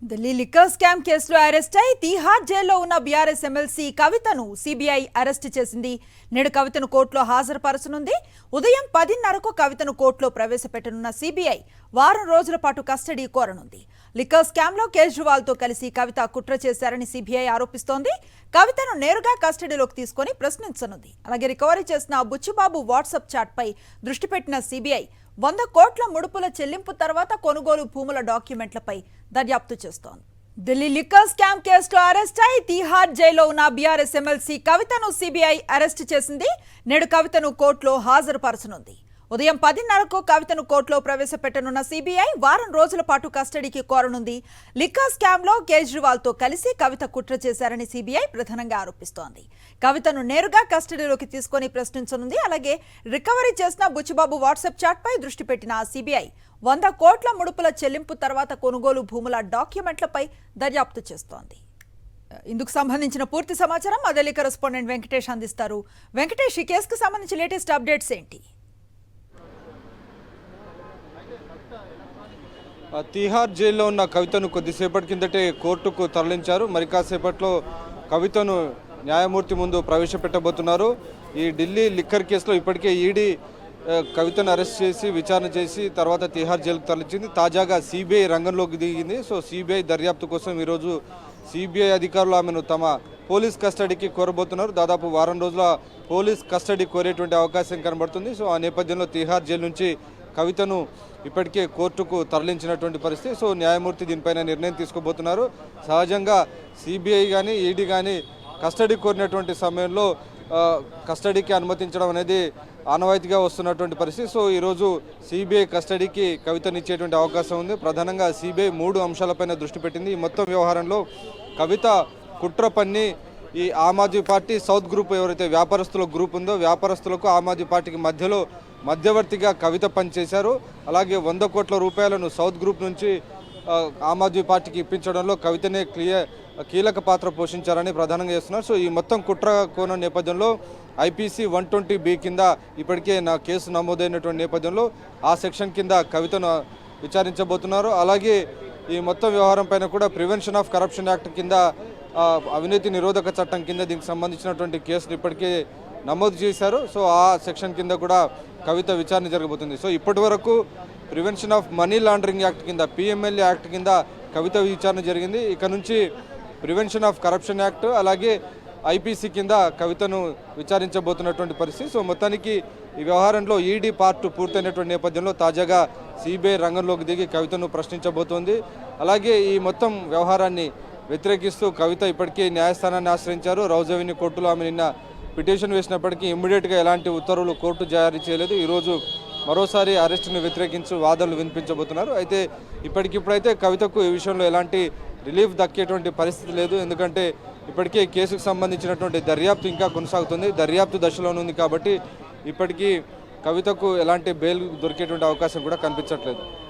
Delhi liquor scam కేసులో arrest అయి తీహార్ జైల్లో ఉన్న బీఆర్ఎస్ ఎమ్మెల్సీ కవితను సీబీఐ అరెస్ట్ చేసింది. నేడు కవితను కోర్టులో హాజరుపరచనుంది. ఉదయం 10:30కు కవితను కోర్టులో ప్రవేశపెట్టనున్న సీబీఐ వారం రోజుల పాటు కస్టడీ కోరనుంది. లిక్కర్ స్కామ్లో కేజ్రీవాల్తో కలిసి కవిత కుట్ర చేశారని సీబీఐ ఆరోపిస్తోంది. కవితను నేరుగా కస్టడీలోకి తీసుకుని ప్రశ్నించనుంది. అలాగే రికవరీ చేసిన బుచ్చిబాబు వాట్సాప్ చాట్పై దృష్టి పెట్టిన సీబీఐ 100 కోట్ల ముడుపుల చెల్లింపు తర్వాత కొనుగోలు భూముల డాక్యుమెంట్లపై దర్యాప్తు చేస్తోంది. ఢిల్లీ లిక్కర్ స్కామ్ కేసులో అరెస్ట్ అయి తీహార్ జైల్లో ఉన్న బీఆర్ఎస్ ఎమ్మెల్సీ కవితను సీబీఐ అరెస్ట్ చేసింది. నేడు కవితను కోర్టులో హాజరుపరచనుంది. ఉదయం 10:30కు కవితను కోర్టులో ప్రవేశపెట్టనున్న సీబీఐ వారం రోజుల పాటు కస్టడీకి కోరనుంది. లిక్కర్ స్కామ్లో కేజ్రీవాల్తో కలిసి కవిత కుట్ర చేశారని సీబీఐ ప్రధానంగా ఆరోపిస్తోంది. కవితను నేరుగా కస్టడీలోకి తీసుకుని ప్రశ్నించనుంది. అలాగే రికవరీ చేసిన బుచ్చిబాబు వాట్సాప్ చాట్పై దృష్టి పెట్టిన సీబీఐ 100 కోట్ల ముడుపుల చెల్లింపు తర్వాత కొనుగోలు భూముల డాక్యుమెంట్లపై దర్యాప్తు చేస్తోంది. ఇందుకు సంబంధించిన పూర్తి సమాచారం మా ఢిల్లీ కరెస్పాండెంట్ వెంకటేష్ అందిస్తారు. వెంకటేష్, ఈ కేసుకు సంబంధించి లేటెస్ట్ అప్డేట్స్ ఏంటి? తీహార్ జైల్లో ఉన్న కవితను కొద్దిసేపటి కిందటే కోర్టుకు తరలించారు. మరి కాసేపట్లో కవితను న్యాయమూర్తి ముందు ప్రవేశపెట్టబోతున్నారు. ఈ ఢిల్లీ లిక్కర్ కేసులో ఇప్పటికే ఈడీ కవితను అరెస్ట్ చేసి విచారణ చేసి తర్వాత తీహార్ జైలుకు తరలించింది. తాజాగా సిబిఐ రంగంలోకి దిగింది. సో సిబిఐ దర్యాప్తు కోసం ఈరోజు సిబిఐ అధికారులు ఆమెను తమ పోలీస్ కస్టడీకి కోరబోతున్నారు. దాదాపు వారం రోజుల పోలీస్ కస్టడీ కోరేటువంటి అవకాశం కనబడుతుంది. సో ఆ నేపథ్యంలో తీహార్ జైలు నుంచి కవితను ఇప్పటికే కోర్టుకు తరలించినటువంటి పరిస్థితి. సో న్యాయమూర్తి దీనిపైన నిర్ణయం తీసుకోబోతున్నారు. సహజంగా సిబిఐ కానీ ఈడీ కానీ కస్టడీ కోరినటువంటి సమయంలో కస్టడీకి అనుమతించడం అనేది ఆనవాయితీగా వస్తున్నటువంటి పరిస్థితి. సో ఈరోజు సిబిఐ కస్టడీకి కవితను ఇచ్చేటువంటి అవకాశం ఉంది. ప్రధానంగా సిబిఐ 3 అంశాలపైన దృష్టి పెట్టింది. ఈ మొత్తం వ్యవహారంలో కవిత కుట్ర పన్ని ఈ Aam Aadmi party south group ఎవరైతే వ్యాపారస్తుల గ్రూప్ ఉందో వ్యాపారస్తులకు ఆమ్ ఆద్మీ పార్టీకి మధ్యలో మధ్యవర్తిగా కవిత పనిచేశారు. అలాగే 100 కోట్ల రూపాయలను సౌత్ గ్రూప్ నుంచి ఆమ్ ఆద్మీ పార్టీకి ఇప్పించడంలో కవితనే కీలక పాత్ర పోషించారని ప్రధానంగా చేస్తున్నారు. సో ఈ మొత్తం కుట్ర కోణం నేపథ్యంలో ఐపీసీ 120B కింద ఇప్పటికే కేసు నమోదైనటువంటి నేపథ్యంలో ఆ సెక్షన్ కింద కవితను విచారించబోతున్నారు. అలాగే ఈ మొత్తం వ్యవహారం పైన కూడా ప్రివెన్షన్ ఆఫ్ కరప్షన్ యాక్ట్ కింద అవినీతి నిరోధక చట్టం కింద దీనికి సంబంధించినటువంటి కేసులు ఇప్పటికే నమోదు చేశారు. సో ఆ సెక్షన్ కింద కూడా కవిత విచారణ జరగబోతుంది. సో ఇప్పటి వరకు prevention of money laundering act కింద PMLA యాక్ట్ కింద కవిత విచారణ జరిగింది. ఇక నుంచి ప్రివెన్షన్ ఆఫ్ కరప్షన్ యాక్ట్ అలాగే ఐపీసీ కింద కవితను విచారించబోతున్నటువంటి పరిస్థితి. సో మొత్తానికి ఈ వ్యవహారంలో ఈడీ పార్ట్ 2 పూర్తయినటువంటి నేపథ్యంలో తాజాగా సిబిఐ రంగంలోకి దిగి కవితను ప్రశ్నించబోతోంది. అలాగే ఈ మొత్తం వ్యవహారాన్ని వ్యతిరేకిస్తూ కవిత ఇప్పటికే న్యాయస్థానాన్ని ఆశ్రయించారు. రౌజ్ అవెన్యూ కోర్టులో ఆమె నిన్న పిటిషన్ వేసినప్పటికీ ఇమ్మీడియట్గా ఎలాంటి ఉత్తర్వులు కోర్టు జారీ చేయలేదు. ఈరోజు మరోసారి అరెస్టును వ్యతిరేకించి వాదనలు వినిపించబోతున్నారు. అయితే ఇప్పటికిప్పుడైతే కవితకు ఈ విషయంలో ఎలాంటి రిలీఫ్ దక్కేటువంటి పరిస్థితి లేదు. ఎందుకంటే ఇప్పటికే కేసుకు సంబంధించినటువంటి దర్యాప్తు ఇంకా కొనసాగుతుంది. దర్యాప్తు దశలోనే ఉంది కాబట్టి ఇప్పటికీ కవితకు ఎలాంటి బెయిల్ దొరికేటువంటి అవకాశం కూడా కనిపించట్లేదు.